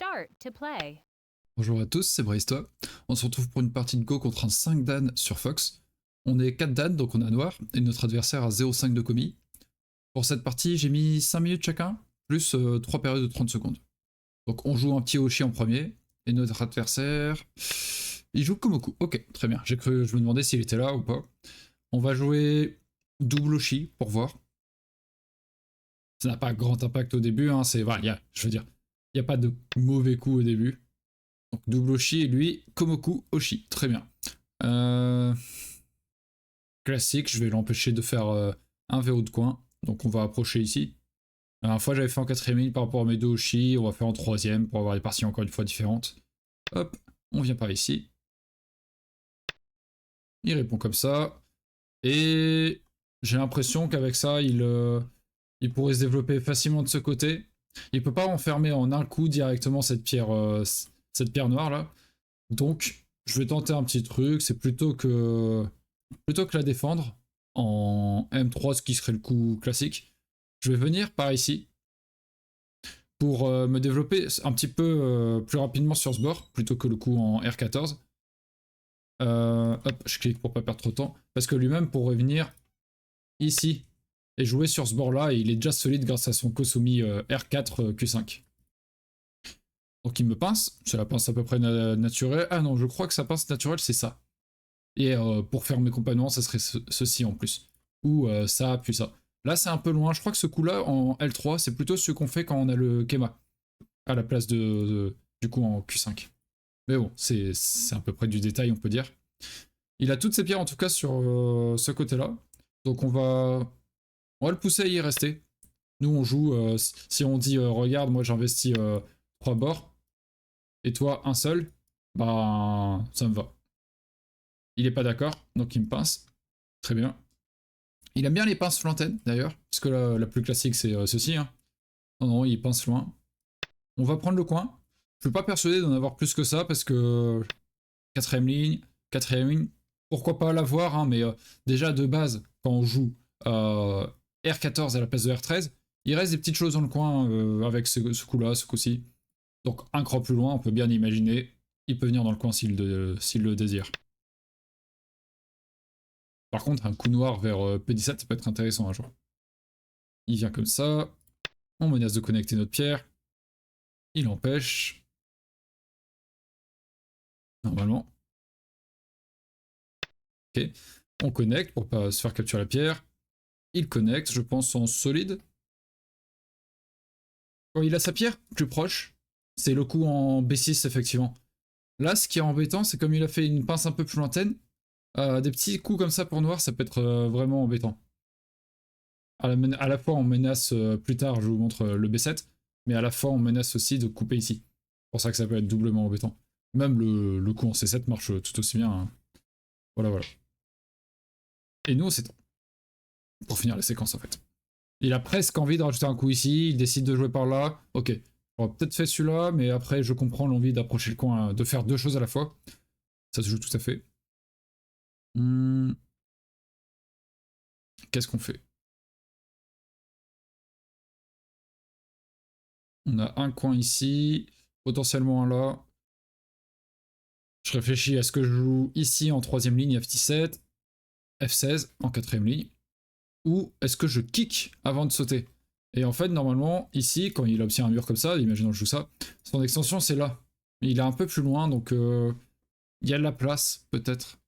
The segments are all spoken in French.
start to play. Bonjour à tous, c'est Braistois. On se retrouve pour une partie de Go contre un 5 Dan sur Fox. On est 4 Dan, donc on a noir, et notre adversaire a 0,5 de commis. Pour cette partie, j'ai mis 5 minutes chacun, plus 3 périodes de 30 secondes. Donc on joue un petit Hoshi en premier, et notre adversaire... il joue Komoku. Ok, très bien. Je me demandais s'il était là ou pas. On va jouer double Hoshi pour voir. Ça n'a pas grand impact au début, hein, c'est... Voilà, je veux dire, il n'y a pas de mauvais coup au début. Donc double Hoshi et lui, Komoku Hoshi. Très bien. Classique, je vais l'empêcher de faire un verrou de coin. Donc on va approcher ici. La dernière fois j'avais fait en 4ème ligne par rapport à mes deux Hoshi. On va faire en 3ème pour avoir des parties encore une fois différentes. Hop, on vient par ici. Il répond comme ça. Et j'ai l'impression qu'avec ça, il pourrait se développer facilement de ce côté. Il peut pas enfermer en un coup directement cette pierre noire là. Donc je vais tenter un petit truc. C'est plutôt que la défendre en M3, ce qui serait le coup classique. Je vais venir par ici pour me développer un petit peu plus rapidement sur ce bord, plutôt que le coup en R14. Hop, je clique pour pas perdre trop de temps. Parce que lui-même, pour revenir ici et jouer sur ce bord-là, il est déjà solide grâce à son Kosumi R4 Q5. Donc il me pince, c'est la pince à peu près naturelle. Ah non, je crois que sa pince naturelle, c'est ça. Et pour faire mes compagnons, ça serait ceci en plus. Ou ça, puis ça. Là, c'est un peu loin. Je crois que ce coup-là, en L3, c'est plutôt ce qu'on fait quand on a le Kema. À la place du coup en Q5. Mais bon, c'est à peu près du détail, on peut dire. Il a toutes ses pierres, en tout cas, sur ce côté-là. Donc on va le pousser à y rester. Nous, on joue... si on dit, regarde, moi j'investis 3 bords, et toi, un seul, bah, ça me va. Il est pas d'accord, donc il me pince. Très bien. Il aime bien les pinces flantaines, d'ailleurs, parce que la plus classique, c'est ceci. Hein. Non, il pince loin. On va prendre le coin. Je suis pas persuadé d'en avoir plus que ça, parce que 4ème ligne, pourquoi pas l'avoir, hein, mais déjà, de base, quand on joue R14 à la place de R13, il reste des petites choses dans le coin avec ce coup-là, ce coup-ci. Donc, un cran plus loin, on peut bien imaginer, il peut venir dans le coin s'il le désire. Par contre, un coup noir vers P17, ça peut être intéressant un jour. Il vient comme ça. On menace de connecter notre pierre. Il empêche. Normalement. Ok. On connecte pour pas se faire capturer la pierre. Il connecte, je pense, en solide. Quand il a sa pierre plus proche, c'est le coup en B6, effectivement. Là, ce qui est embêtant, c'est comme il a fait une pince un peu plus lointaine, des petits coups comme ça pour noir, ça peut être vraiment embêtant. À la fois, on menace plus tard, je vous montre le B7, mais à la fois, on menace aussi de couper ici. C'est pour ça que ça peut être doublement embêtant. Même le coup en C7 marche tout aussi bien. Hein. Voilà. Et nous, c'est pour finir la séquence, en fait. Il a presque envie de rajouter un coup ici, il décide de jouer par là. Ok, on va peut-être faire celui-là, mais après, je comprends l'envie d'approcher le coin, de faire deux choses à la fois. Ça se joue tout à fait. Qu'est-ce qu'on fait? On a un coin ici, potentiellement un là. Je réfléchis à ce que je joue ici en 3ème ligne, F17, F16 en 4ème ligne, ou est-ce que je kick avant de sauter? Et en fait, normalement, ici, quand il obtient un mur comme ça, imaginons que je joue ça, son extension c'est là. Il est un peu plus loin, donc il y a de la place, peut-être.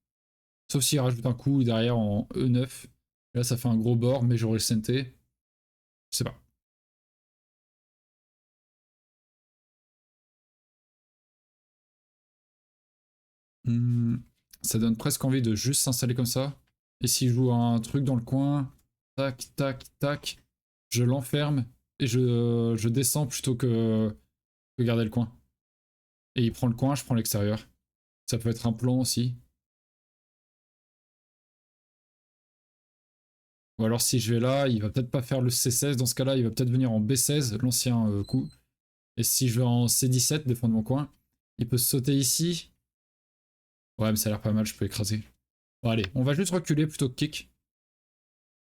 Sauf s'il rajoute un coup derrière en E9. Là, ça fait un gros bord, mais j'aurai le CNT. Je sais pas. Ça donne presque envie de juste s'installer comme ça. Et s'il joue un truc dans le coin, tac, tac, tac, je l'enferme et je descends plutôt que garder le coin. Et il prend le coin, je prends l'extérieur. Ça peut être un plan aussi. Ou alors si je vais là, il va peut-être pas faire le C16. Dans ce cas-là, il va peut-être venir en B16, l'ancien coup. Et si je vais en C17, défendre mon coin, il peut sauter ici. Ouais, mais ça a l'air pas mal, je peux écraser. Bon, allez, on va juste reculer plutôt que kick.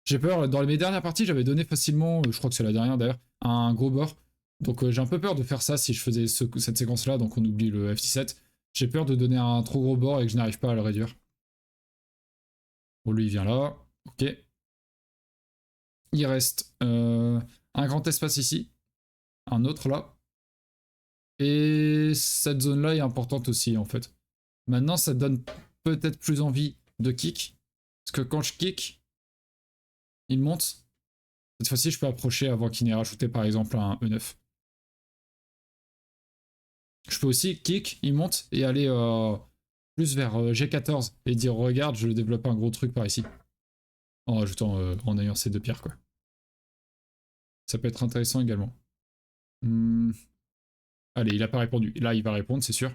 J'ai peur, dans mes dernières parties, j'avais donné facilement, je crois que c'est la dernière d'ailleurs, un gros bord. Donc j'ai un peu peur de faire ça si je faisais cette séquence-là, donc on oublie le F17. J'ai peur de donner un trop gros bord et que je n'arrive pas à le réduire. Bon, lui, il vient là. Ok. Il reste un grand espace ici. Un autre là. Et cette zone-là est importante aussi, en fait. Maintenant, ça donne peut-être plus envie de kick. Parce que quand je kick, il monte. Cette fois-ci, je peux approcher avant qu'il n'ait rajouté, par exemple, un E9. Je peux aussi kick, il monte et aller plus vers G14 et dire regarde, je développe un gros truc par ici. En rajoutant, en ayant ces deux pierres, quoi. Ça peut être intéressant également. Allez, il a pas répondu. Là, il va répondre, c'est sûr.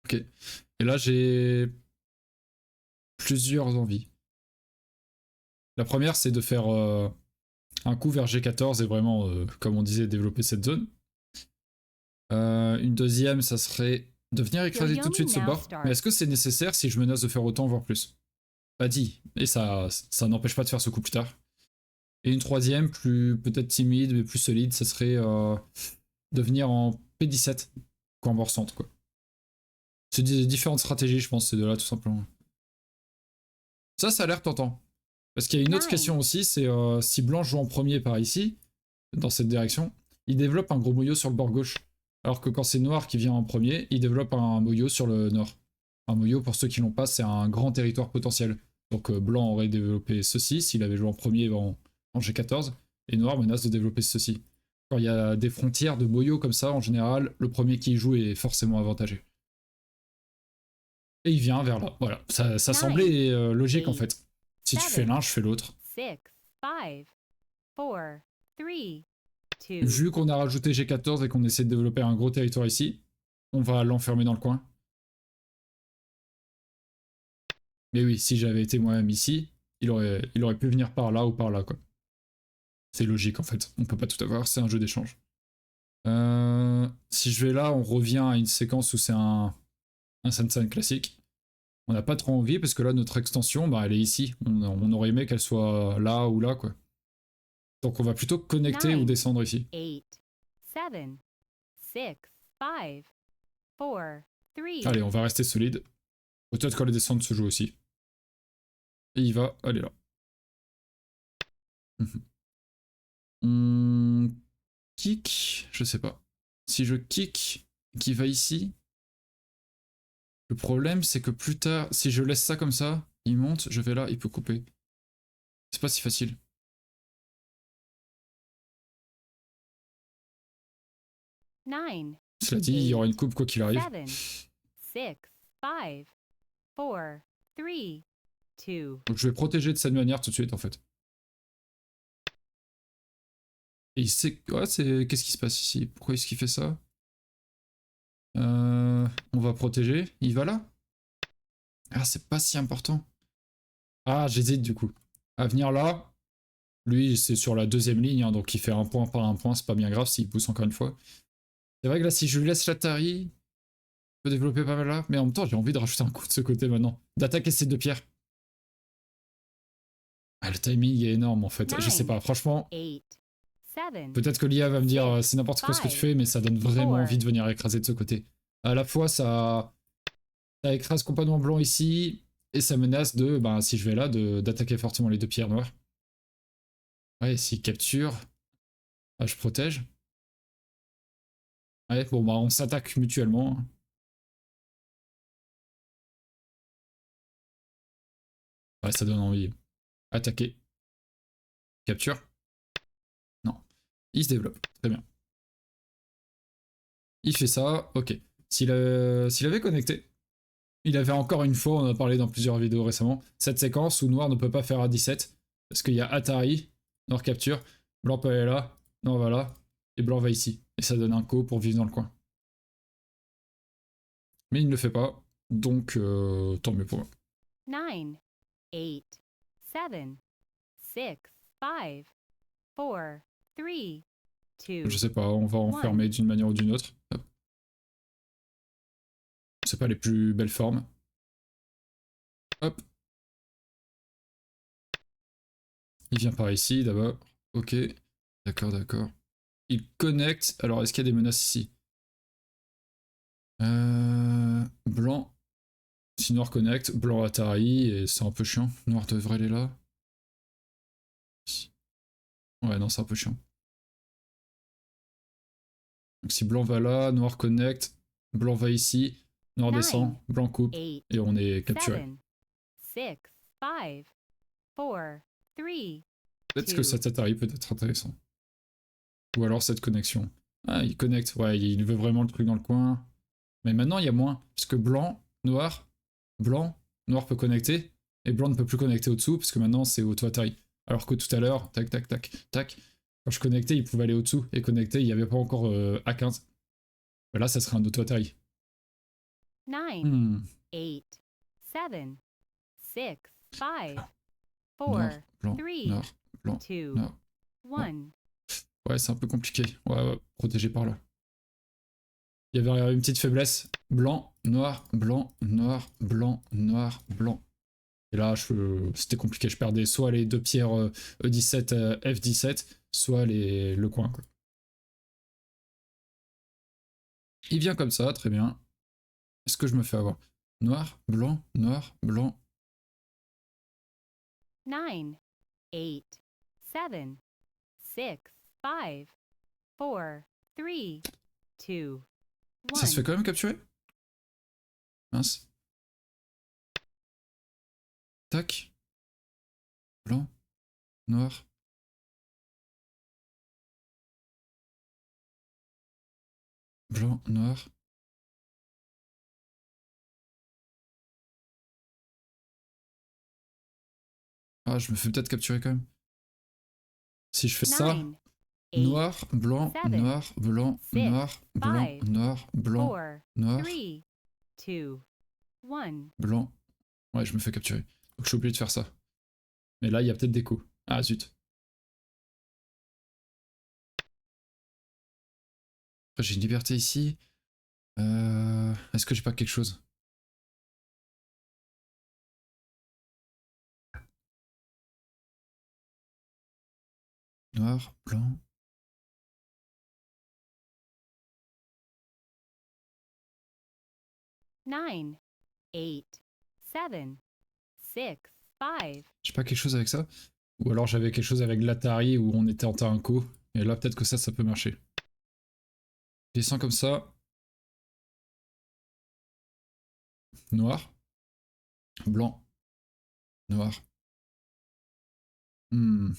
Ok. Et là, j'ai plusieurs envies. La première, c'est de faire un coup vers G14 et vraiment, comme on disait, développer cette zone. Une deuxième, ça serait de venir écraser tout de suite ce bord. Mais est-ce que c'est nécessaire si je menace de faire autant, voire plus? Pas dit. Et ça n'empêche pas de faire ce coup plus tard. Et une troisième, plus peut-être timide, mais plus solide, ça serait de venir en P17, quoi, en bord centre, quoi. C'est des différentes stratégies, je pense, ces deux-là, tout simplement. Ça a l'air tentant. Parce qu'il y a une autre question aussi, c'est si blanc joue en premier par ici, dans cette direction, il développe un gros moyau sur le bord gauche. Alors que quand c'est noir qui vient en premier, il développe un moyau sur le nord. Un moyau, pour ceux qui l'ont pas, c'est un grand territoire potentiel. Donc blanc aurait développé ceci s'il avait joué en premier en G14, et noir menace de développer ceci. Quand il y a des frontières de moyaux comme ça, en général, le premier qui y joue est forcément avantagé. Et il vient vers là. Voilà, ça semblait logique en fait. Si tu fais l'un, je fais l'autre. Vu qu'on a rajouté G14 et qu'on essaie de développer un gros territoire ici, on va l'enfermer dans le coin. Mais oui, si j'avais été moi-même ici, il aurait pu venir par là ou par là, quoi. C'est logique en fait, on peut pas tout avoir, c'est un jeu d'échange. Si je vais là, on revient à une séquence où c'est un Sansan classique. On n'a pas trop envie parce que là, notre extension, bah, elle est ici. On aurait aimé qu'elle soit là ou là, quoi. Donc on va plutôt connecter ou descendre ici. 8, 7, 6, 5, 4, 3. Allez, on va rester solide. Peut-être que les descentes se jouent aussi. Et il va aller là. Kick, je sais pas. Si je kick, qui va ici, le problème c'est que plus tard, si je laisse ça comme ça, il monte, je vais là, il peut couper. C'est pas si facile. 9. Cela dit, il y aura une coupe quoi qu'il arrive. 7, 6, 5, 4, 3, 2. Donc je vais protéger de cette manière tout de suite en fait. Et il sait... Ouais, c'est... Qu'est-ce qui se passe ici? Pourquoi est-ce qu'il fait ça? On va protéger. Il va là? Ah, c'est pas si important. Ah, j'hésite du coup. À venir là. Lui, c'est sur la deuxième ligne, hein, donc il fait un point par un point, c'est pas bien grave s'il pousse encore une fois. C'est vrai que là, si je lui laisse l'Atari, il peut développer pas mal là, mais en même temps, j'ai envie de rajouter un coup de ce côté maintenant. D'attaquer ces deux pierres. Ah, le timing est énorme en fait. Je sais pas, franchement. Peut-être que l'IA va me dire c'est n'importe quoi ce que tu fais, mais ça donne vraiment envie de venir écraser de ce côté. À la fois, ça écrase complètement blanc ici, et ça menace de, ben, si je vais là, d'attaquer fortement les deux pierres noires. Ouais, s'il capture, ah, je protège. Ouais, bon, bah, on s'attaque mutuellement. Ouais, ça donne envie. Attaquer. Capture. Non. Il se développe. Très bien. Il fait ça. Ok. S'il avait connecté, il avait encore une fois, on en a parlé dans plusieurs vidéos récemment, cette séquence où Noir ne peut pas faire A17 parce qu'il y a Atari, Noir capture, Blanc peut aller là, Noir va là, et Blanc va ici. Et ça donne un co pour vivre dans le coin. Mais il ne le fait pas, donc tant mieux pour moi. 9, 8, 7, 6, 5, 4, 3, 2. Je sais pas, on va enfermer d'une manière ou d'une autre. C'est pas les plus belles formes. Hop. Il vient par ici d'abord. Ok. D'accord, d'accord. Il connecte. Alors, est-ce qu'il y a des menaces ici? Blanc. Si noir connecte, blanc Atari, et c'est un peu chiant. Noir devrait aller là. Ouais, non, c'est un peu chiant. Donc si blanc va là, noir connecte, blanc va ici, noir descend, 9, blanc coupe, 8, et on est capturé. 7, 6, 5, 4, 3, Peut-être que 2, cet Atari peut être intéressant. Ou alors cette connexion. Ah, il connecte, ouais, il veut vraiment le truc dans le coin. Mais maintenant, il y a moins, puisque blanc, noir peut connecter, et blanc ne peut plus connecter au-dessous, parce que maintenant c'est auto-Atari. Alors que tout à l'heure, tac, tac, tac, tac, quand je connectais, il pouvait aller au-dessous, et connecter, il n'y avait pas encore A15. Mais là, ça serait un auto-Atari. 9, Hmm. 8, 7, 6, 5, Noir, 4, blanc, 3, noir, blanc, 2, noir. 1. Ouais, c'est un peu compliqué. Ouais, protégé par là. Il y avait une petite faiblesse. Blanc, noir, blanc, noir, blanc, noir, blanc. Et là, c'était compliqué. Je perdais soit les deux pierres E17, F17, soit le coin, quoi. Il vient comme ça, très bien. Est-ce que je me fais avoir? Noir, blanc, noir, blanc. 9, 8, 7, 6, 5, 4, 3, 2, Ça se fait 1. quand même capturer? Mince. Tac. Blanc, noir. Blanc, noir. Ah, je me fais peut-être capturer quand même. Si je fais ça, 9, 8, noir, blanc, 7, noir, blanc, 6, noir, blanc, 5, noir, blanc, 4, noir, 3, 2, 1. blanc. Ouais, je me fais capturer. Donc je suis obligé de faire ça. Mais là, il y a peut-être des coups. Ah, zut. Après, j'ai une liberté ici. Est-ce que j'ai pas quelque chose? Noir, blanc. 9, 8, 7, 6, 5. J'ai pas quelque chose avec ça? Ou alors j'avais quelque chose avec l'Atari où on était en terrain co. Et là, peut-être que ça peut marcher. Je descends comme ça. Noir. Blanc. Noir. Hmm.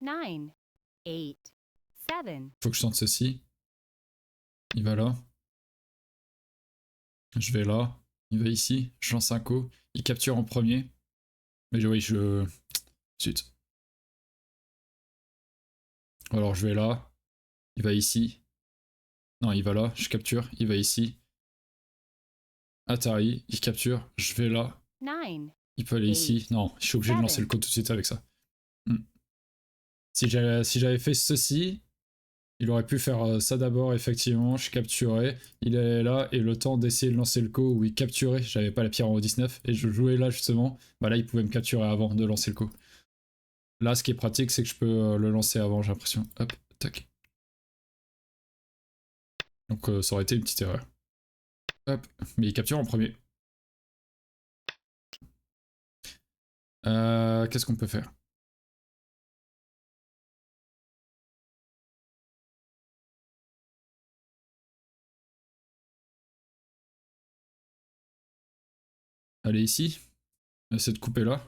Nine, 8, 7. Faut que je tente ceci. Il va là. Je vais là. Il va ici. Je lance un co. Il capture en premier. Mais oui, je... Zut. Alors je vais là. Il va ici. Non, il va là. Je capture. Il va ici. Atari. Il capture. Je vais là. 9, Il peut aller ici. Non, je suis obligé de lancer le co tout de suite avec ça. Si j'avais fait ceci, il aurait pu faire ça d'abord, effectivement. Je capturais. Il allait là. Et le temps d'essayer de lancer le co où il capturait, j'avais pas la pierre en O19. Et je jouais là, justement. Bah là, il pouvait me capturer avant de lancer le co. Là, ce qui est pratique, c'est que je peux le lancer avant, j'ai l'impression. Hop, tac. Donc ça aurait été une petite erreur. Hop, mais il capture en premier. Qu'est-ce qu'on peut faire? Aller ici. Essayer de couper là.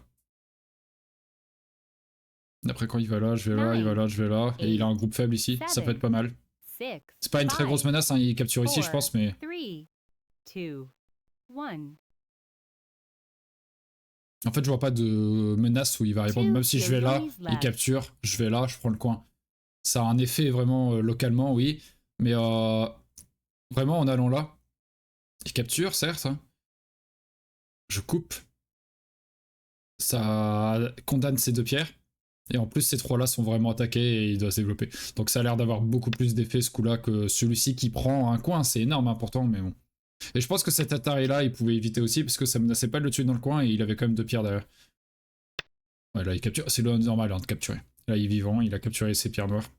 Après, quand il va là, je vais là, il va là, je vais là. Et il a un groupe faible ici. Ça peut être pas mal. C'est pas une très grosse menace, hein, il capture ici, je pense, mais... 3, 2, 1. En fait, je vois pas de menace où il va répondre. Même si je vais là, il capture, je vais là, je prends le coin. Ça a un effet vraiment localement, oui. Mais vraiment, en allant là, il capture, certes. Hein. Je coupe. Ça condamne ces deux pierres. Et en plus, ces trois-là sont vraiment attaqués et il doit se développer. Donc ça a l'air d'avoir beaucoup plus d'effet ce coup-là que celui-ci qui prend un coin. C'est énorme, important, mais bon. Et je pense que cet Atari-là, il pouvait éviter aussi, parce que ça menaçait pas de le tuer dans le coin, et il avait quand même 2 pierres derrière. Ouais, là, il capture. C'est le normal hein, de capturer. Là, il est vivant, il a capturé ses pierres noires.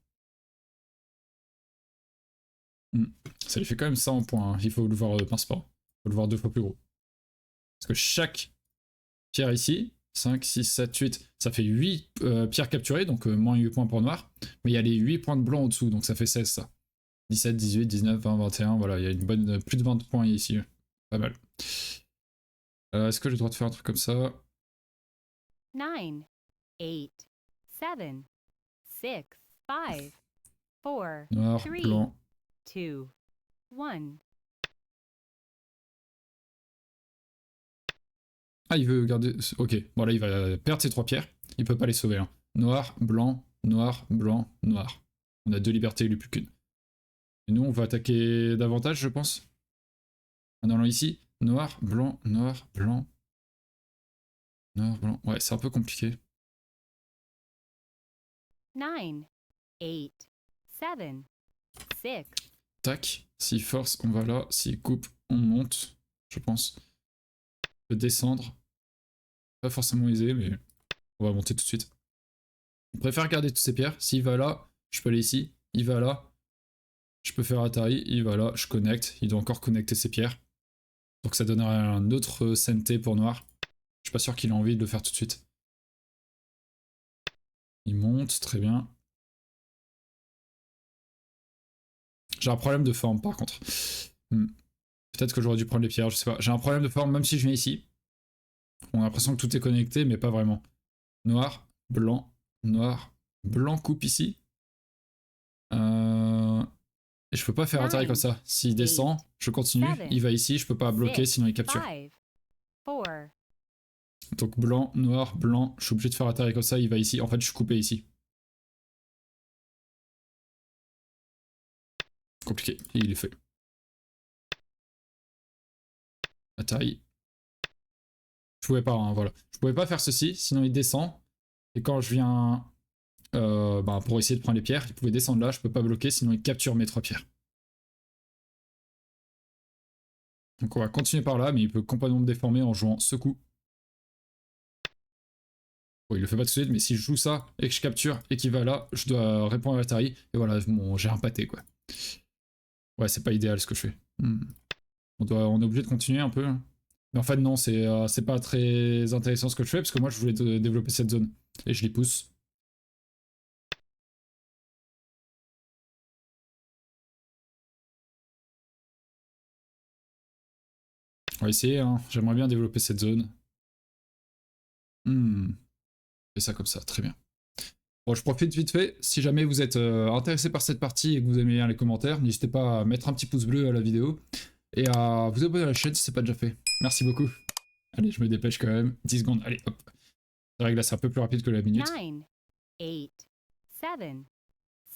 Ça lui fait quand même ça en points. Hein. Il faut le voir pince pas. Il faut le voir 2 fois plus gros. Parce que chaque pierre ici, 5, 6, 7, 8, ça fait 8 pierres capturées, donc moins 8 points pour noir. Mais il y a les 8 points de blanc au-dessous, donc ça fait 16 ça. 17, 18, 19, 20, 21, voilà, il y a une bonne, plus de 20 points ici. Pas mal. Est-ce que j'ai le droit de faire un truc comme ça? 9, 8, 7, 6, 5, 4, Noir, 3, blanc. 2, 1. Ah, il veut garder... Ok, bon là, il va perdre ses 3 pierres. Il peut pas les sauver. Hein. Noir, blanc, noir, blanc, noir. On a 2 libertés, il lui plus qu'une. Et nous, on va attaquer davantage, je pense. En allant ici. Noir, blanc, noir, blanc. Noir, blanc. Ouais, c'est un peu compliqué. 9, 8, 7, 6. Tac. S'il force, on va là. S'il coupe, on monte. Je pense. On peut descendre. Pas forcément aisé, mais on va monter tout de suite. On préfère garder toutes ces pierres. S'il va là, je peux aller ici. Il va là. Je peux faire Atari. Il va là. Je connecte. Il doit encore connecter ses pierres. Donc ça donnerait un autre CNT pour noir. Je suis pas sûr qu'il ait envie de le faire tout de suite. Il monte, très bien. J'ai un problème de forme par contre. Peut-être que j'aurais dû prendre les pierres, je sais pas. J'ai un problème de forme même si je viens ici. On a l'impression que tout est connecté, mais pas vraiment. Noir, blanc, coupe ici. Et je peux pas faire Atari comme ça. S'il descend, je continue. Il va ici, je peux pas bloquer, sinon il capture. 5, 4. Donc blanc, blanc, je suis obligé de faire Atari comme ça, il va ici. En fait, je suis coupé ici. Compliqué, il est fait. Atari. Je pouvais pas, hein, voilà. Je pouvais pas faire ceci, sinon il descend. Et quand je viens pour essayer de prendre les pierres, il pouvait descendre là, je peux pas bloquer, sinon il capture mes 3 pierres. Donc on va continuer par là, mais il peut complètement me déformer en jouant ce coup. Bon, il le fait pas tout de suite, mais si je joue ça et que je capture et qu'il va là, je dois répondre à l'Atari. Et voilà, bon, j'ai un pâté quoi. Ouais, c'est pas idéal ce que je fais. On est obligé de continuer un peu. Mais en fait, non, c'est pas très intéressant ce que je fais parce que moi je voulais développer cette zone. Et je les pousse. On va essayer, hein. J'aimerais bien développer cette zone. Fais ça comme ça, très bien. Bon, je profite vite fait. Si jamais vous êtes intéressé par cette partie et que vous aimez bien les commentaires, n'hésitez pas à mettre un petit pouce bleu à la vidéo et à vous abonner à la chaîne si c'est pas déjà fait. Merci beaucoup. Allez, je me dépêche quand même. 10 secondes, allez, hop. C'est vrai que là, c'est un peu plus rapide que la minute. 9, 8, 7,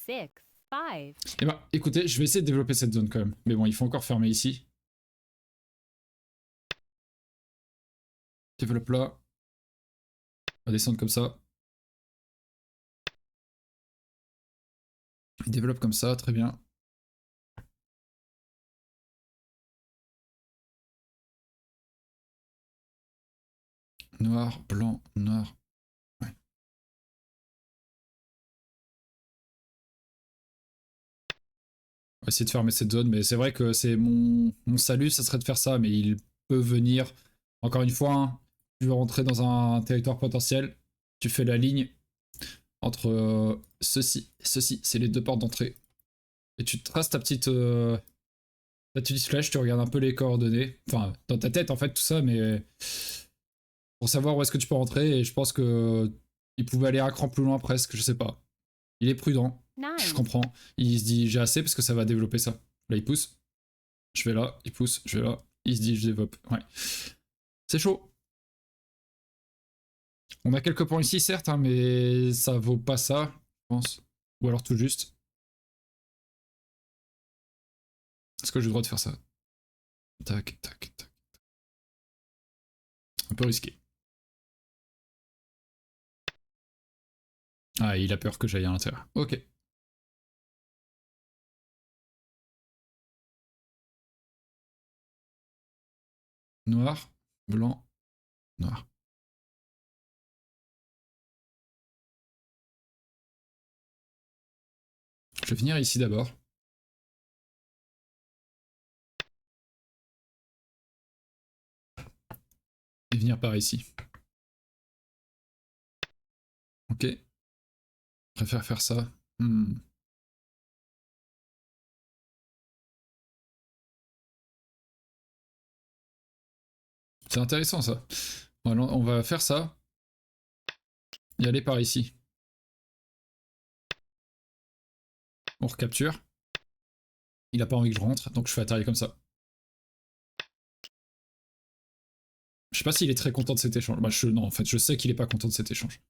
6, 5. Eh ben, écoutez, je vais essayer de développer cette zone quand même. Mais bon, il faut encore fermer ici. Développe là. On va descendre comme ça. Il développe comme ça, très bien. Noir, blanc, noir. Ouais. On va essayer de fermer cette zone, mais c'est vrai que c'est mon salut, ça serait de faire ça, mais il peut venir. Encore une fois, hein, tu veux rentrer dans un territoire potentiel, tu fais la ligne entre ceci et ceci, c'est les 2 portes d'entrée. Et tu traces ta petite flèche, tu regardes un peu les coordonnées. Enfin, dans ta tête en fait, tout ça, mais pour savoir où est-ce que tu peux rentrer. Et je pense que il pouvait aller un cran plus loin presque, je sais pas. Il est prudent, je 9, comprends. Il se dit j'ai assez parce que ça va développer ça. Là il pousse, je vais là, il pousse, je vais là. Il se dit je développe. Ouais. C'est chaud. On a quelques points ici certes, hein, mais ça vaut pas ça, je pense. Ou alors tout juste. Est-ce que j'ai le droit de faire ça? Tac, tac, tac. Un peu risqué. Ah, il a peur que j'aille à l'intérieur. Ok. noir, blanc, noir. Je vais venir ici d'abord. Et venir par ici. Ok. Je préfère faire ça. C'est intéressant ça. Voilà, on va faire ça. Et aller par ici. On recapture. Il a pas envie que je rentre, donc je fais atterrir comme ça. Je sais pas s'il est très content de cet échange. Bah, non, en fait, je sais qu'il est pas content de cet échange.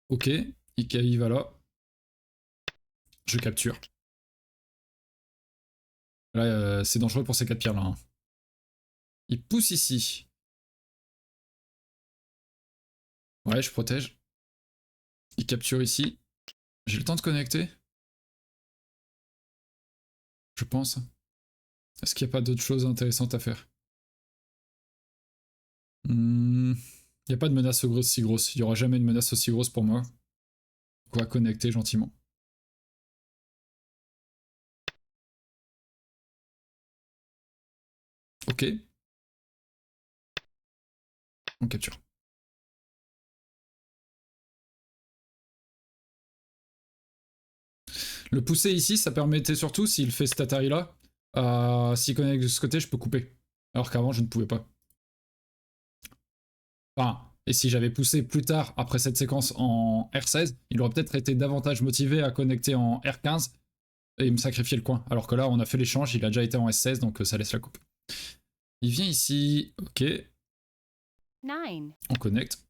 Ok, il va là. Je capture. Là, c'est dangereux pour ces 4 pierres là. Hein. Il pousse ici. Ouais, je protège. Il capture ici. J'ai le temps de connecter. Je pense. Est-ce qu'il n'y a pas d'autres choses intéressantes à faire? Il n'y a pas de menace aussi grosse. Il n'y aura jamais de menace aussi grosse pour moi. On va connecter gentiment. Ok. On capture. Le pousser ici, ça permettait surtout, s'il fait cet Atari là, s'il connecte de ce côté, je peux couper. Alors qu'avant, je ne pouvais pas. Enfin, et si j'avais poussé plus tard, après cette séquence en R16, il aurait peut-être été davantage motivé à connecter en R15 et me sacrifier le coin. Alors que là, on a fait l'échange, il a déjà été en S16, donc ça laisse la coupe. Il vient ici, ok. 9. On connecte.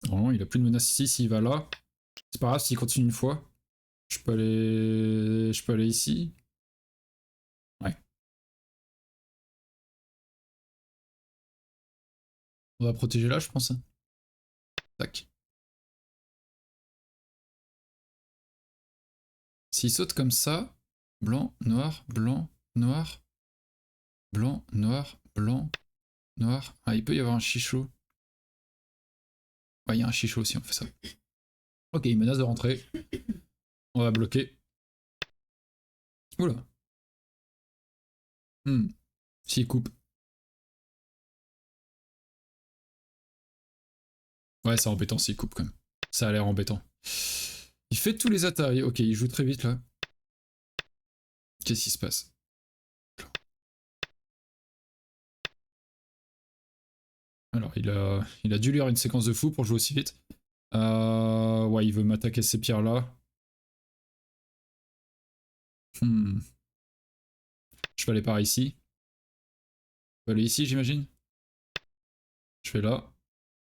Normalement, il a plus de menace ici, s'il va là. C'est pas grave s'il continue une fois. Je peux aller ici. Ouais. On va protéger là, je pense. Tac. S'il saute comme ça, blanc, noir, blanc, noir, blanc, noir, blanc, noir. Ah, il peut y avoir un chichot. Ouais, il y a un chichot si on fait ça. Ok, il menace de rentrer. On va bloquer. Oula. S'il coupe. Ouais, c'est embêtant s'il coupe quand même. Ça a l'air embêtant. Il fait tous les Atari. Ok, il joue très vite là. Qu'est-ce qui se passe? Alors, il a dû lire une séquence de fou pour jouer aussi vite. Ouais, il veut m'attaquer ces pierres-là. Je vais aller par ici. Je vais aller ici, j'imagine. Je vais là.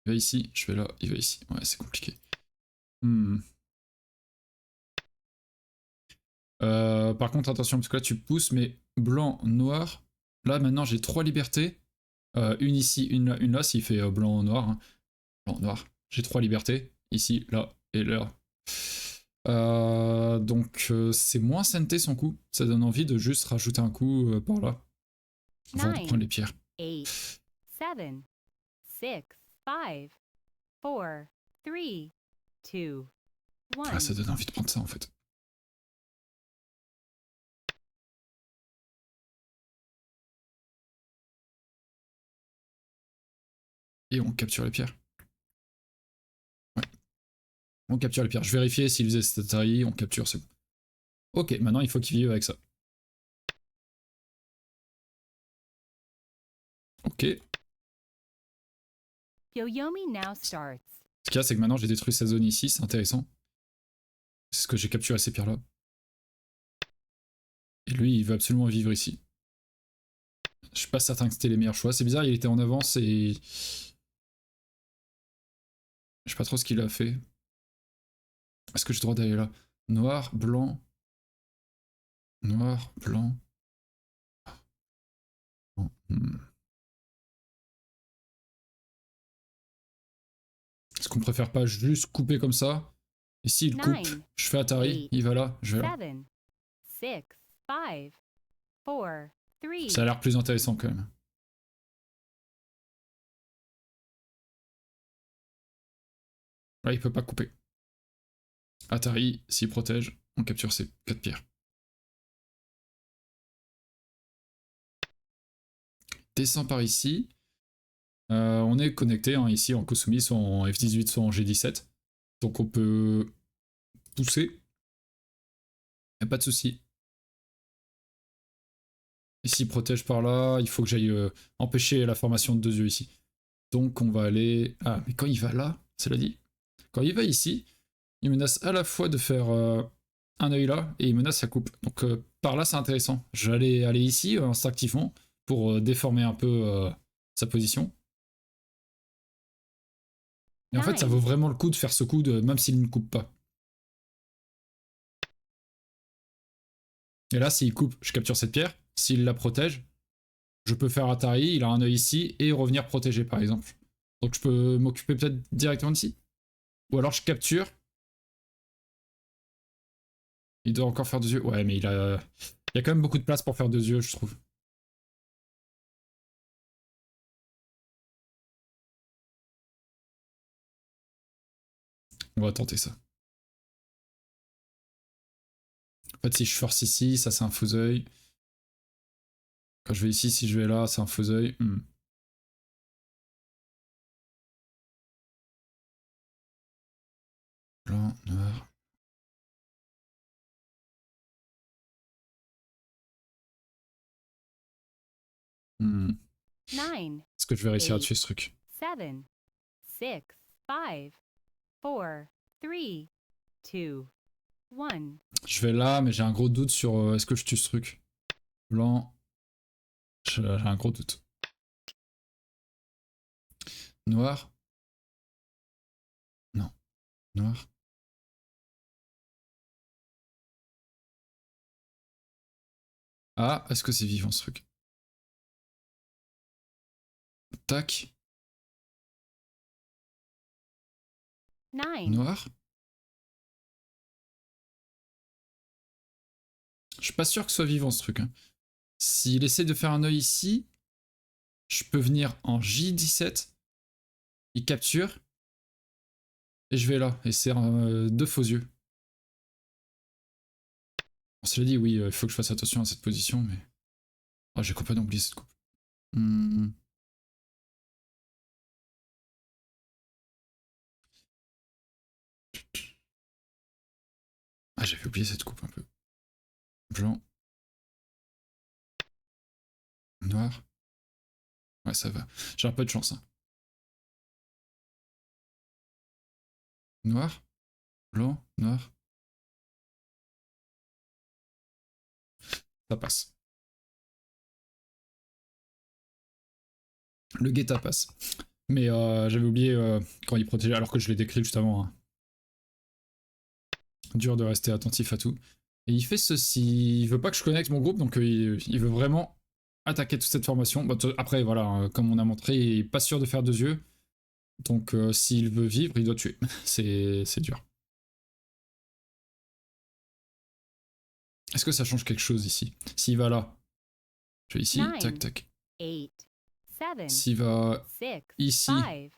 Il va ici. Je vais là. Il va ici. Ouais, c'est compliqué. Par contre, attention, parce que là, tu pousses, mais blanc, noir. Là, maintenant, j'ai 3 libertés. Une ici, une là, s'il fait blanc, noir. Hein. Blanc, noir. J'ai 3 libertés. Ici, là et là. Donc, c'est moins santé son coup. Ça donne envie de juste rajouter un coup par là. Avant de prendre les pierres. 8, 7, 6, 5, 4, 3, 2, 1. Ah, ça donne envie de prendre ça en fait. Et on capture les pierres. Ouais. On capture les pierres. Je vérifiais s'il faisait cette Atari, on capture, c'est bon. Ok, maintenant il faut qu'il vive avec ça. Ok. Yoyomi now starts. Ce qu'il y a, c'est que maintenant j'ai détruit cette zone ici, c'est intéressant. C'est ce que j'ai capturé ces pierres-là. Et lui, il veut absolument vivre ici. Je suis pas certain que c'était les meilleurs choix. C'est bizarre, il était en avance et... Je sais pas trop ce qu'il a fait. Est-ce que j'ai le droit d'aller là? Noir, blanc... Noir, blanc... Est-ce qu'on préfère pas juste couper comme ça? Et s'il coupe, je fais Atari, il va là, je vais là. 7, 6, 5, 4, 3. Ça a l'air plus intéressant quand même. Là, il peut pas couper. Atari, s'il protège, on capture ses 4 pierres. Descend par ici. On est connecté hein, ici en Kosumi, soit en F18, soit en G17. Donc on peut pousser. Y'a pas de souci. Et s'il protège par là, il faut que j'aille empêcher la formation de 2 yeux ici. Donc on va aller... Ah, mais quand il va là, cela dit, quand il va ici, il menace à la fois de faire un œil là, et il menace sa coupe. Donc par là c'est intéressant. Je vais aller ici instinctivement pour déformer un peu sa position. Et en fait ça vaut vraiment le coup de faire ce coup même s'il ne coupe pas. Et là s'il coupe, je capture cette pierre. S'il la protège, je peux faire Atari, il a un œil ici, et revenir protéger par exemple. Donc je peux m'occuper peut-être directement d'ici. Ou alors je capture. Il doit encore faire 2 yeux. Ouais mais il y a quand même beaucoup de place pour faire 2 yeux je trouve. On va tenter ça. En fait, si je force ici, ça c'est un faux-œil. Quand je vais ici, si je vais là, c'est un faux-œil. Blanc, noir. Est-ce que je vais réussir à tuer ce truc? 7, 6, 5, 4, 3, 2, 1. Je vais là, mais j'ai un gros doute sur est-ce que je tue ce truc. Blanc. J'ai un gros doute. Noir. Non. Noir. Ah, est-ce que c'est vivant ce truc? Tac. 9. Noir. Je suis pas sûr que ce soit vivant ce truc. Hein. S'il essaie de faire un œil ici, je peux venir en J17. Il capture. Et je vais là. Et c'est 2 faux yeux. On se l'a dit, oui, il faut que je fasse attention à cette position, mais... Oh, j'ai complètement oublié cette coupe. Ah, j'avais oublié cette coupe un peu. Blanc. Noir. Ouais, ça va. J'ai un peu de chance. Hein. Noir. Blanc. Noir. Ça passe. Le guetta passe. Mais j'avais oublié quand il protégeait, alors que je l'ai décrit juste avant. Hein. Dur de rester attentif à tout. Et il fait ceci. Il veut pas que je connecte mon groupe, donc il veut vraiment attaquer toute cette formation. Bon, après, voilà, comme on a montré, il est pas sûr de faire 2 yeux. Donc s'il veut vivre, il doit tuer. C'est dur. Est-ce que ça change quelque chose ici? S'il va là, je vais ici, 9, tac tac. 8, 7, S'il va 6, ici, 5,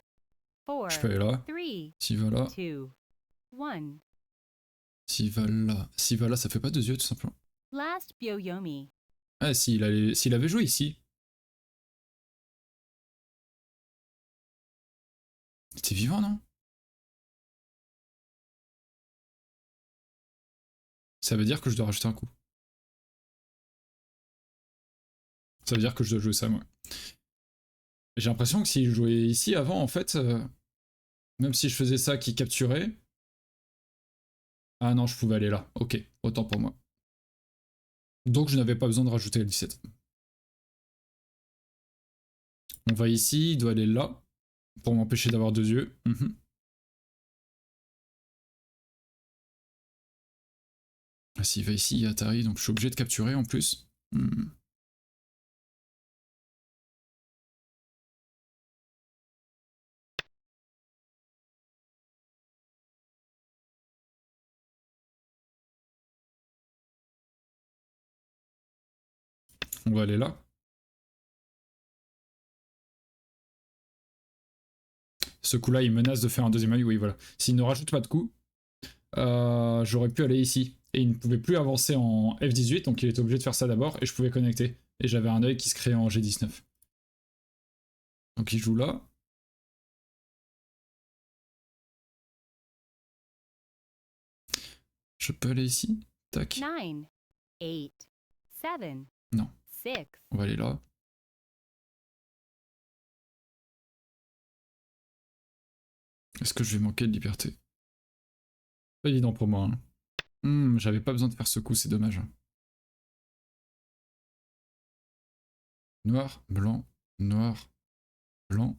4, je peux aller là. 3, S'il va là, 2, 1. s'il va là, s'il va là, ça fait pas 2 yeux tout simplement. Last Byoyomi. Ah, s'il avait joué ici. C'était vivant, non? Ça veut dire que je dois rajouter un coup. Ça veut dire que je dois jouer ça, moi. J'ai l'impression que s'il jouait ici avant, en fait, même si je faisais ça qui capturait... Ah non, je pouvais aller là. Ok, autant pour moi. Donc je n'avais pas besoin de rajouter le 17. On va ici, il doit aller là, pour m'empêcher d'avoir 2 yeux. Ah, s'il va ici, il y a Atari, donc je suis obligé de capturer en plus. On va aller là. Ce coup-là, il menace de faire un deuxième œil. Oui, voilà. S'il ne rajoute pas de coup, j'aurais pu aller ici. Et il ne pouvait plus avancer en F18, donc il était obligé de faire ça d'abord, et je pouvais connecter. Et j'avais un œil qui se créait en G19. Donc il joue là. Je peux aller ici. Tac. 9, 8, 7, Non. 6, On va aller là. Est-ce que je vais manquer de liberté? Pas évident pour moi. J'avais pas besoin de faire ce coup, c'est dommage. Noir, blanc, noir, blanc.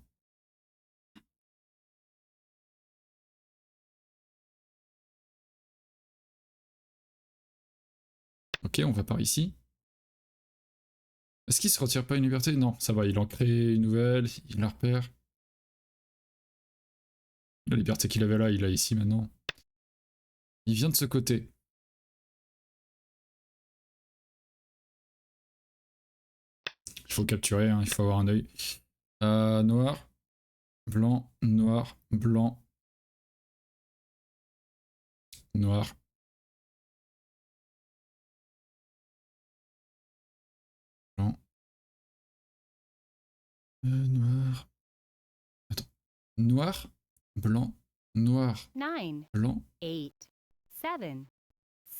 Ok, on va par ici. Est-ce qu'il se retire pas une liberté? Non, ça va, il en crée une nouvelle, il la repère. La liberté qu'il avait là, il l'a ici maintenant. Il vient de ce côté. Il faut capturer, hein, il faut avoir un œil. Noir, blanc, noir, blanc, noir. Blanc. Noir. Attends. Noir, blanc, noir, 9, blanc, 8, 7,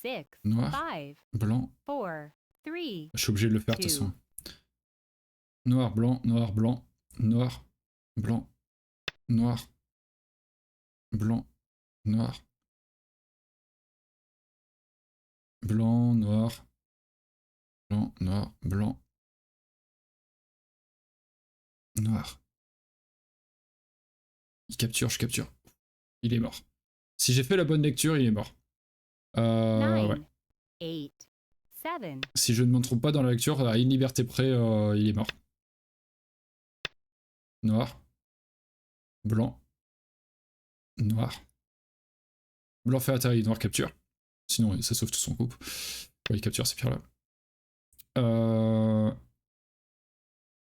6, noir, 5, blanc. 4, 3, Je suis obligé de le faire de toute façon. Noir, blanc, noir, blanc, noir, blanc, noir, blanc, noir, blanc, noir, blanc, noir, blanc, noir. Il capture, je capture. Il est mort. Si j'ai fait la bonne lecture, il est mort. Ouais. 9, 8, 7, Si je ne me trompe pas dans la lecture, à une liberté près, il est mort. Noir. Blanc. Noir. Blanc fait atterrir, noir capture. Sinon, ça sauve tout son groupe. Ouais, il capture ces pierres-là.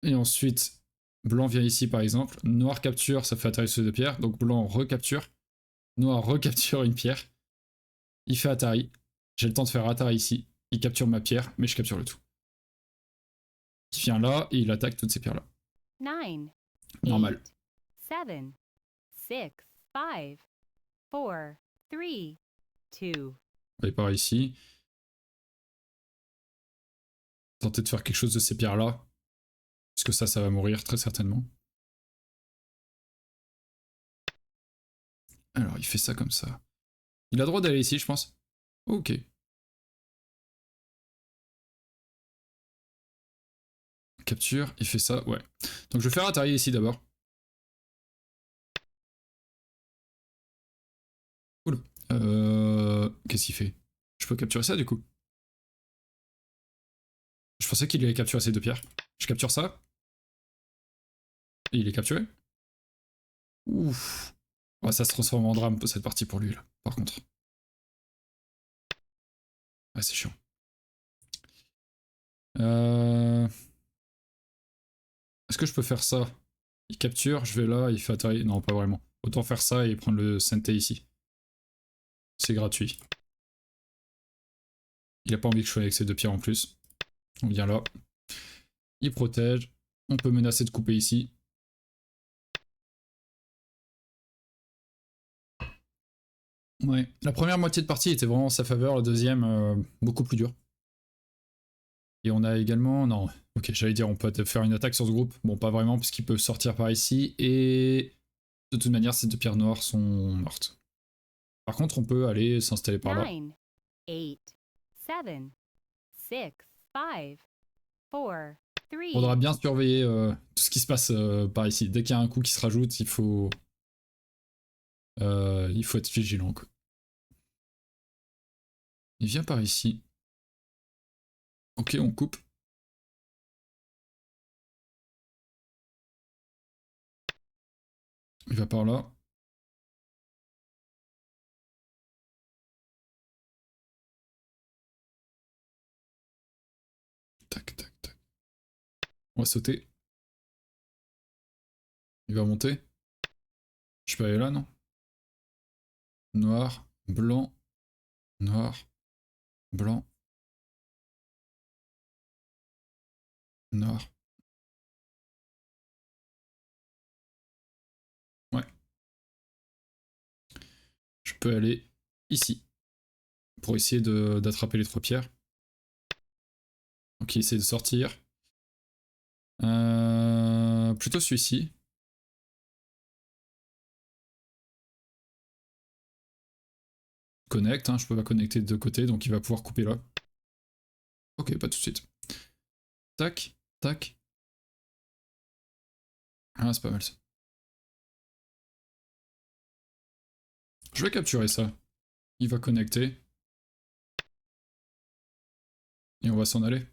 Et ensuite, blanc vient ici par exemple. Noir capture, ça fait atterrir ces deux pierres. Donc blanc recapture. Noir recapture une pierre. Il fait Atari. J'ai le temps de faire Atari ici. Il capture ma pierre, mais je capture le tout. Il vient là et il attaque toutes ces pierres-là. 9, Normal. 8, 7, 6, 5, 4, 3, 2. Et par ici. Tenter de faire quelque chose de ces pierres-là. Parce que ça va mourir très certainement. Alors, il fait ça comme ça. Il a le droit d'aller ici, je pense. Ok. Capture, il fait ça, ouais. Donc je vais faire Atari ici d'abord. Oula. Qu'est-ce qu'il fait? Je peux capturer ça du coup? Je pensais qu'il allait capturer ces deux pierres. Je capture ça. Et il est capturé. Ouf. Ouais, ça se transforme en drame cette partie pour lui là, par contre. Ouais, c'est chiant. Est-ce que je peux faire ça? Il capture, je vais là, il fait Atari. Non, pas vraiment. Autant faire ça et prendre le Sentei ici. C'est gratuit. Il a pas envie que je sois avec ces deux pierres en plus. On vient là. Il protège. On peut menacer de couper ici. Ouais. La première moitié de partie était vraiment en sa faveur, la deuxième, beaucoup plus dure. Et on a également... Non, ok, j'allais dire on peut faire une attaque sur ce groupe. Bon, pas vraiment, puisqu'il peut sortir par ici. Et de toute manière, ces deux pierres noires sont mortes. Par contre, on peut aller s'installer par là. 9, 8, 7, 6, 5, 4, 3. Faudra bien surveiller tout ce qui se passe par ici. Dès qu'il y a un coup qui se rajoute, il faut être vigilant, quoi. Il vient par ici. Ok, on coupe. Il va par là. Tac, tac, tac. On va sauter. Il va monter. Je peux aller là, non? Noir, blanc, noir, blanc, noir. Ouais. Je peux aller ici pour essayer d'attraper les 3 pierres. Donc il essaie de sortir. Plutôt celui-ci. Connecte, hein, je peux pas connecter de 2 côtés, donc il va pouvoir couper là. Ok, pas tout de suite. Tac, tac. Ah, c'est pas mal ça. Je vais capturer ça. Il va connecter. Et on va s'en aller.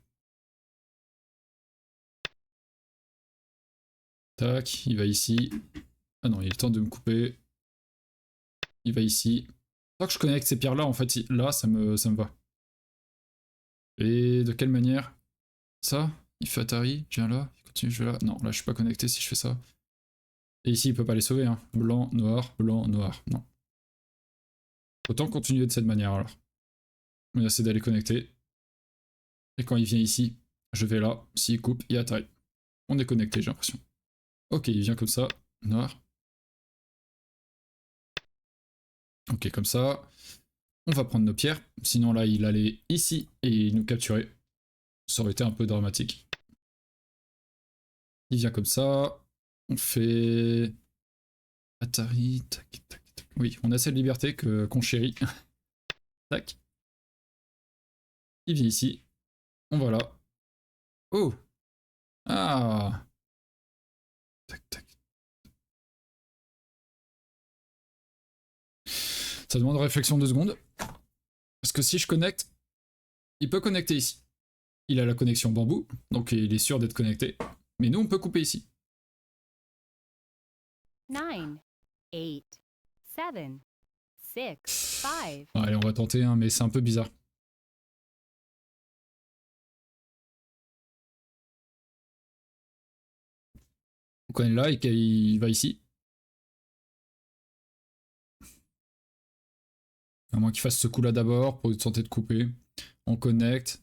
Tac, il va ici. Ah non, il a le temps de me couper. Il va ici. Tant que je connecte ces pierres-là, en fait, là, ça me va. Et de quelle manière? Ça? Il fait Atari, je viens là, il continue, je vais là. Non, là, je suis pas connecté si je fais ça. Et ici, il peut pas les sauver, hein. Blanc, noir, non. Autant continuer de cette manière, alors. On essaie d'aller connecter. Et quand il vient ici, je vais là. S'il coupe, il Atari. On est connecté, j'ai l'impression. Ok, il vient comme ça. Noir. Ok, comme ça. On va prendre nos pierres. Sinon, là, il allait ici et nous capturer. Ça aurait été un peu dramatique. Il vient comme ça. On fait... Atari, tac, tac, tac. Oui, on a cette liberté qu'on chérit. Tac. Il vient ici. On va là. Oh! Ah! Tac, tac. Ça demande réflexion 2 secondes. Parce que si je connecte, il peut connecter ici. Il a la connexion bambou, donc il est sûr d'être connecté. Mais nous, on peut couper ici. 9, 8, 7, 6, 5. Allez, on va tenter, hein, mais c'est un peu bizarre. Donc on est là et qu'il va ici. À moins qu'il fasse ce coup-là d'abord pour tenter de couper. On connecte.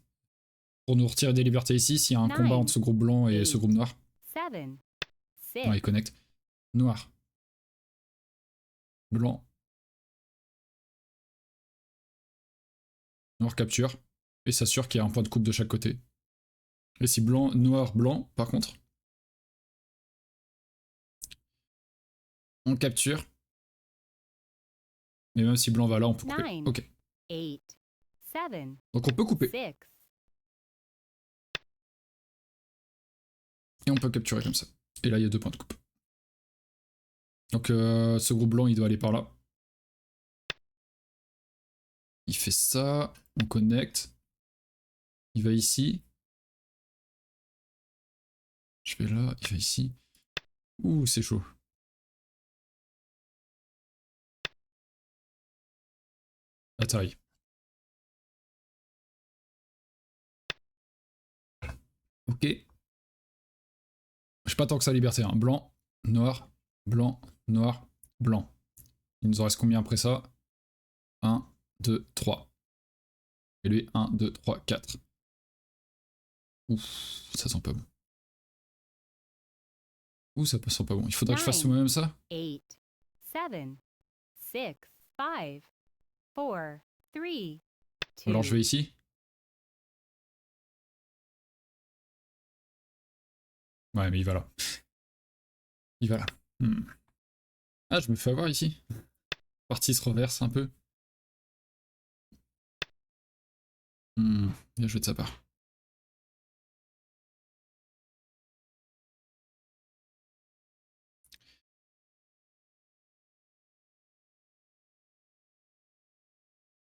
Pour nous retirer des libertés ici, s'il y a un combat entre ce groupe blanc et ce groupe noir. 7, 6. Non, il connecte. Noir. Blanc. Noir capture. Et s'assure qu'il y a un point de coupe de chaque côté. Et si blanc, noir, blanc, par contre. On capture. Mais même si blanc va là, on peut couper. 9, Ok. 8, 7, Donc on peut couper. 6. Et on peut capturer comme ça. Et là, il y a 2 points de coupe. Donc ce groupe blanc, il doit aller par là. Il fait ça. On connecte. Il va ici. Je vais là. Il va ici. Ouh, c'est chaud. Atari. Ok. Je sais pas tant que ça liberté. Hein. Blanc, noir, blanc, noir, blanc. Il nous en reste combien après ça? 1, 2, 3. Et lui, 1, 2, 3, 4. Ouf, ça sent pas bon. Ouh, ça sent pas bon. Il faudrait que je fasse moi-même ça? 8, 7, 6, 5, 4, 3, 2. Alors je vais ici. Ouais, mais il va là. Il va là. Ah, je me fais avoir ici. La partie se reverse un peu. Bien joué de sa part.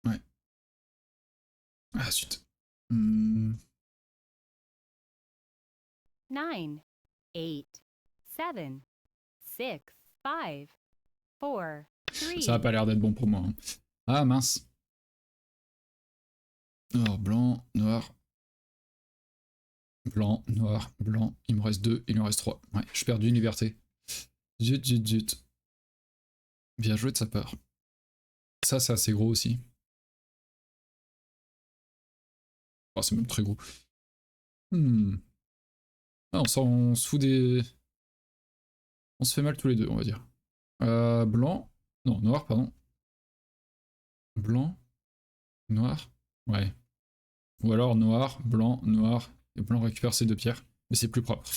Ouais. Ah, zut. 9, 8, 7, 6, 5, 4, 3. Ça a pas l'air d'être bon pour moi. Hein. Ah, mince. Noir, blanc, noir. Blanc, noir, blanc. Il me reste 2, il me reste 3. Ouais, je perds d'une liberté. Zut, zut, zut. Bien joué de sa part. Ça, c'est assez gros aussi. Oh, c'est même très gros. Ah, on se fout des... On se fait mal tous les deux, on va dire. Blanc. Non, noir, pardon. Blanc. Noir. Ouais. Ou alors noir, blanc, et blanc récupère ces 2 pierres. Mais c'est plus propre.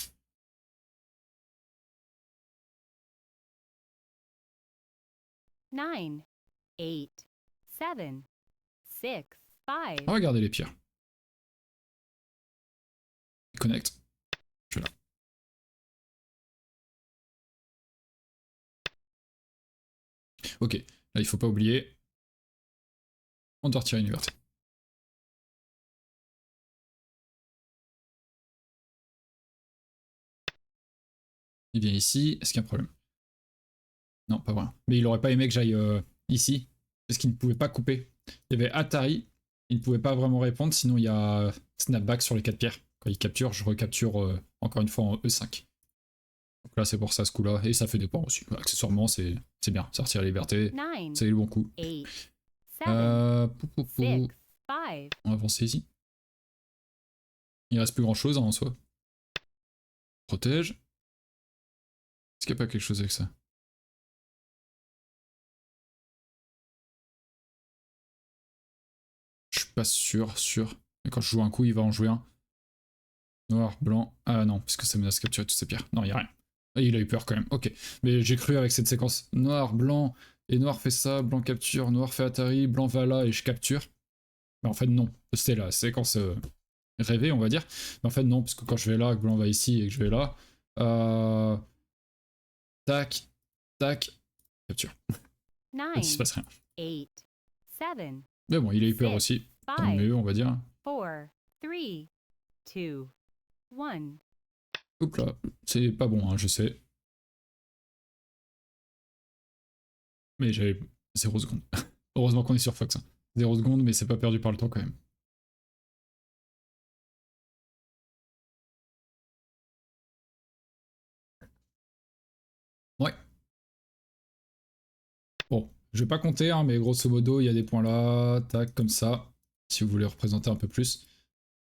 9, 8, 7, 6, 5, On va garder les pierres. Connect. Je suis là. Ok, là il faut pas oublier. On doit retirer une liberté. Il vient ici, est-ce qu'il y a un problème? Non, pas vraiment. Mais il aurait pas aimé que j'aille ici, parce qu'il ne pouvait pas couper. Il y avait Atari, il ne pouvait pas vraiment répondre, sinon il y a Snapback sur les 4 pierres. Quand il capture, je recapture encore une fois en E5. Donc là c'est pour ça ce coup-là, et ça fait des points aussi. Accessoirement c'est bien, ça retire la liberté, 9, c'est le bon coup. 8, 7, Pou. 6, 5. On va avancer ici. Il reste plus grand chose en soi. Protège. Est-ce qu'il n'y a pas quelque chose avec ça? Je suis pas sûr. Mais quand je joue un coup, il va en jouer un. Noir, blanc. Ah non, parce que ça menace de capturer toutes ces pierres. Non, il n'y a rien. Ah, il a eu peur quand même. Ok. Mais j'ai cru avec cette séquence. Noir, blanc. Et noir fait ça, blanc capture, noir fait Atari, blanc va là et je capture. Mais en fait, non. C'était la séquence rêvée, on va dire. Mais en fait, non, parce que quand je vais là, que blanc va ici et que je vais là. Tac, tac, capture. Et il se 9, passe rien. 8, 7, Mais bon, il a eu peur 6, aussi. Tant 5, mieux, on va dire. 4, 3, 2, 1. Oups là, c'est pas bon, hein, je sais. Mais j'avais 0 secondes. Heureusement qu'on est sur Fox. Hein. 0 secondes, mais c'est pas perdu par le temps quand même. Ouais. Bon, je vais pas compter, hein, mais grosso modo, il y a des points là, tac, comme ça. Si vous voulez représenter un peu plus.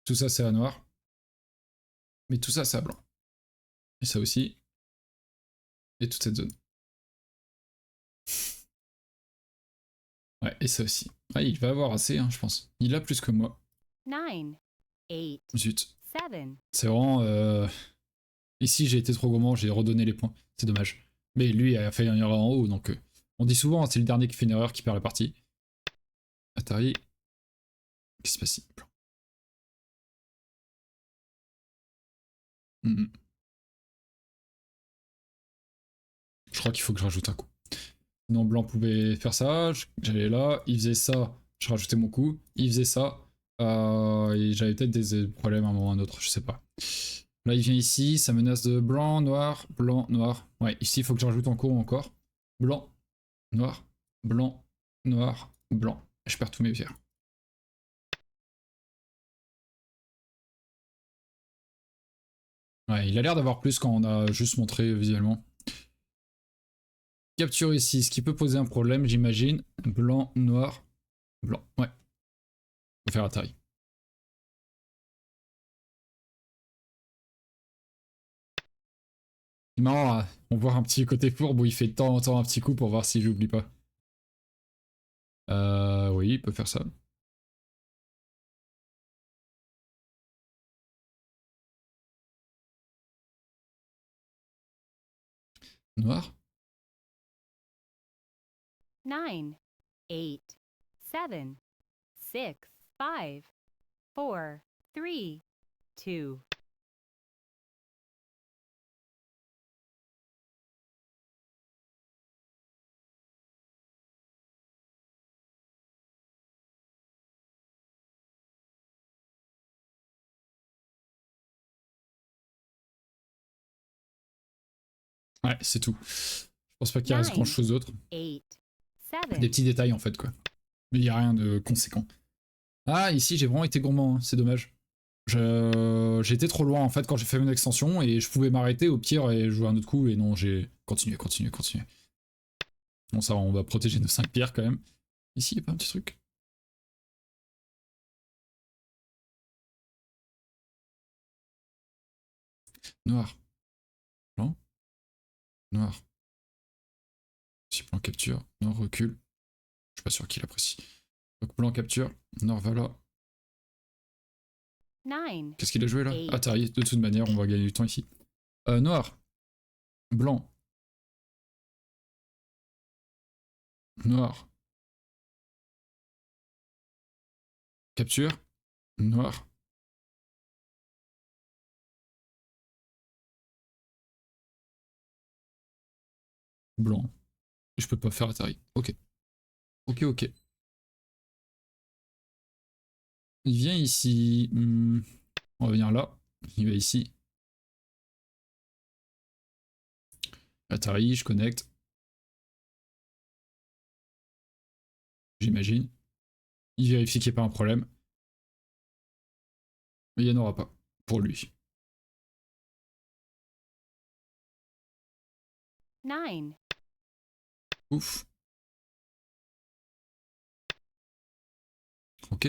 Tout ça, c'est à noir. Mais tout ça, c'est à blanc. Et ça aussi. Et toute cette zone. Ouais, et ça aussi. Ouais, il va avoir assez, hein, je pense. Il a plus que moi. 9, 8, Zut. 7. C'est vraiment... Ici, j'ai été trop gourmand, j'ai redonné les points. C'est dommage. Mais lui a fait une erreur en haut, donc... on dit souvent, hein, c'est le dernier qui fait une erreur qui perd la partie. Atari. Qu'est-ce qui se passe ici? Je crois qu'il faut que je rajoute un coup. Sinon, blanc pouvait faire ça, j'allais là, il faisait ça, je rajoutais mon coup, il faisait ça, et j'avais peut-être des problèmes à un moment ou à un autre, je sais pas. Là, il vient ici, ça menace de blanc, noir, blanc, noir. Ouais, ici, il faut que je rajoute en coup encore. Blanc, noir, blanc, noir, blanc. Je perds tous mes pierres. Ouais, il a l'air d'avoir plus quand on a juste montré visuellement. Capture ici, ce qui peut poser un problème, j'imagine. Blanc, noir, blanc. Ouais. Faut faire Atari. C'est marrant, hein. On voit un petit côté fourbe où il fait de temps en temps un petit coup pour voir si j'oublie pas. Oui, il peut faire ça. Noir. 9, 8, 7, 6, 5, 4, 3, 2. Ouais, c'est tout. Je pense pas qu'il reste 9, grand chose d'autre. 8, Des 7. petits détails en fait, quoi. Mais il y a rien de conséquent. Ah, ici j'ai vraiment été gourmand, hein. C'est dommage. J'étais trop loin en fait quand j'ai fait mon extension et je pouvais m'arrêter au pire et jouer un autre coup et non, j'ai continué. Bon, ça, on va protéger nos 5 pierres quand même. Ici, il n'y a pas un petit truc? Noir. Blanc. Noir. Si blanc capture. Noir recule. Je suis pas sûr qu'il apprécie. Donc blanc capture. Noir va là. 9, Qu'est-ce qu'il a joué là? Eight. Atari. De toute manière, on va gagner du temps ici. Noir. Blanc. Noir. Capture. Noir. Blanc. Et je peux pas faire Atari. Ok. Ok. Il vient ici. On va venir là. Il va ici. Atari, je connecte. J'imagine. Il vérifie qu'il n'y a pas un problème. Mais il n'y en aura pas. Pour lui. 9, Ouf. Ok.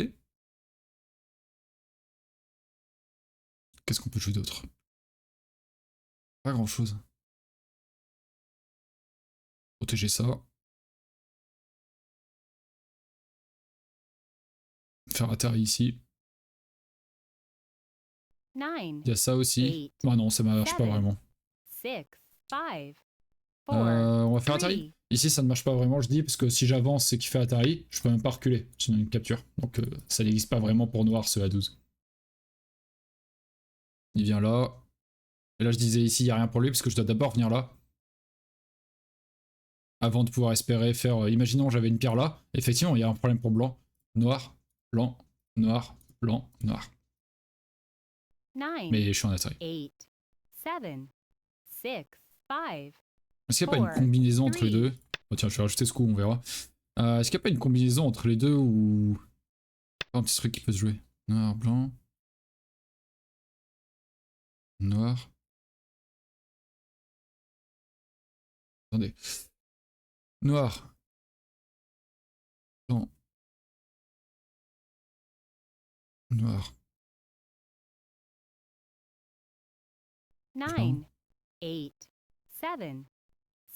Qu'est-ce qu'on peut jouer d'autre? Pas grand chose. Protéger ça. Faire Atari ici. 9, Il y a ça aussi. Eight. Ah non, ça marche pas Seven. vraiment. 6, 5, 4, On va faire Atari. 3. Ici, ça ne marche pas vraiment, je dis, parce que si j'avance et qu'il fait Atari, je peux même pas reculer. Sinon, une capture. Donc, ça n'existe pas vraiment pour noir, ce A12. Il vient là. Et là, je disais ici, il n'y a rien pour lui, parce que je dois d'abord venir là. Avant de pouvoir espérer faire... imaginons, j'avais une pierre là. Effectivement, il y a un problème pour blanc. Noir, blanc, noir, blanc, noir. 9, Mais je suis en Atari. 8, 7, 6, 5. Est-ce qu'il n'y a pas une combinaison entre les deux? Oh tiens, je vais rajouter ce coup, on verra. Est-ce qu'il n'y a pas une combinaison entre les deux ou... Un petit truc qui peut se jouer. Noir, blanc. Noir. Attendez. Noir. Blanc. Noir. 9, 8, 7,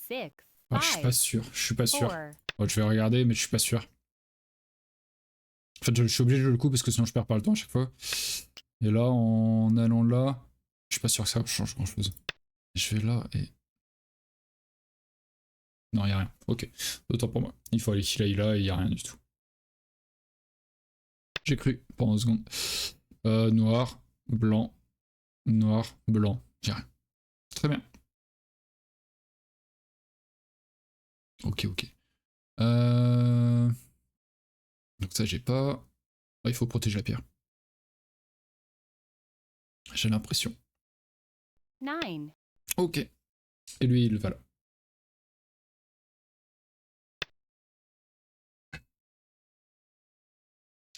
6, Ah, je suis pas 5, sûr. Je suis pas sûr. 4. Bon, je vais regarder, mais je suis pas sûr. En fait, je suis obligé de jouer le coup parce que sinon je perds pas le temps à chaque fois. Et là, en allant là, je suis pas sûr que ça change grand chose. Je vais là et... Non, y a rien. Ok. Autant pour moi. Il faut aller qu'il aille là et y a rien du tout. J'ai cru pendant 2 secondes. Noir, blanc, noir, blanc. J'ai rien. Très bien. Ok. Donc ça, j'ai pas. Ah, il faut protéger la pierre. J'ai l'impression. 9, Ok. Et lui, il va là.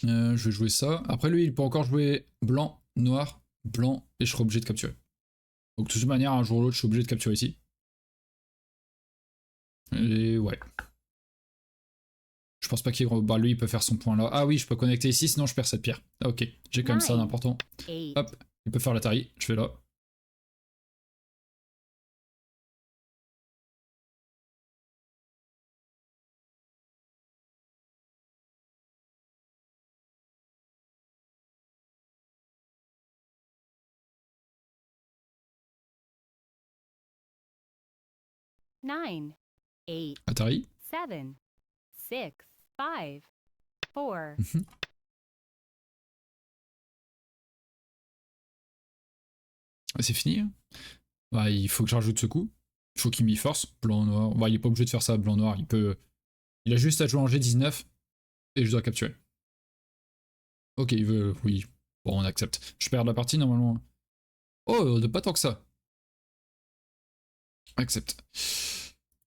Je vais jouer ça. Après, lui, il peut encore jouer blanc, noir, blanc, et je serai obligé de capturer. Donc, de toute manière, un jour ou l'autre, je suis obligé de capturer ici. Et ouais. Je pense pas qu'il... Bah, lui, il peut faire son point là. Ah oui, je peux connecter ici, sinon je perds cette pierre. Ah, ok. J'ai comme ça d'important. 8, Hop, il peut faire l'Atari. Je fais là. nine, 8, Atari. 7, 6, 5, 4. Mhm. C'est fini. Hein. Bah, il faut que je rajoute ce coup. Il faut qu'il m'y force. Blanc, noir. Bah, il est pas obligé de faire ça, blanc, noir. Il peut. Il a juste à jouer en G19 et je dois capturer. Ok, il veut. Oui. Bon, on accepte. Je perds la partie normalement. Oh, de pas tant que ça. Accepte.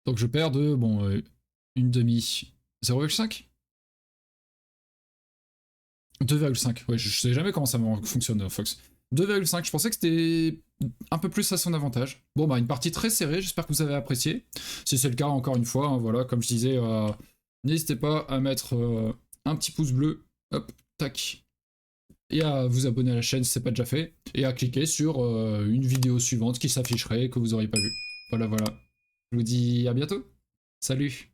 Donc je perds de. Bon, une demi. 0,5. 2,5. Ouais, je sais jamais comment ça fonctionne, Fox. 2,5, je pensais que c'était un peu plus à son avantage. Bon, bah, une partie très serrée, j'espère que vous avez apprécié. Si c'est le cas, encore une fois, hein, voilà, comme je disais, n'hésitez pas à mettre un petit pouce bleu, hop, tac, et à vous abonner à la chaîne si c'est pas déjà fait, et à cliquer sur une vidéo suivante qui s'afficherait que vous aurez pas vu. Voilà, voilà. Je vous dis à bientôt. Salut.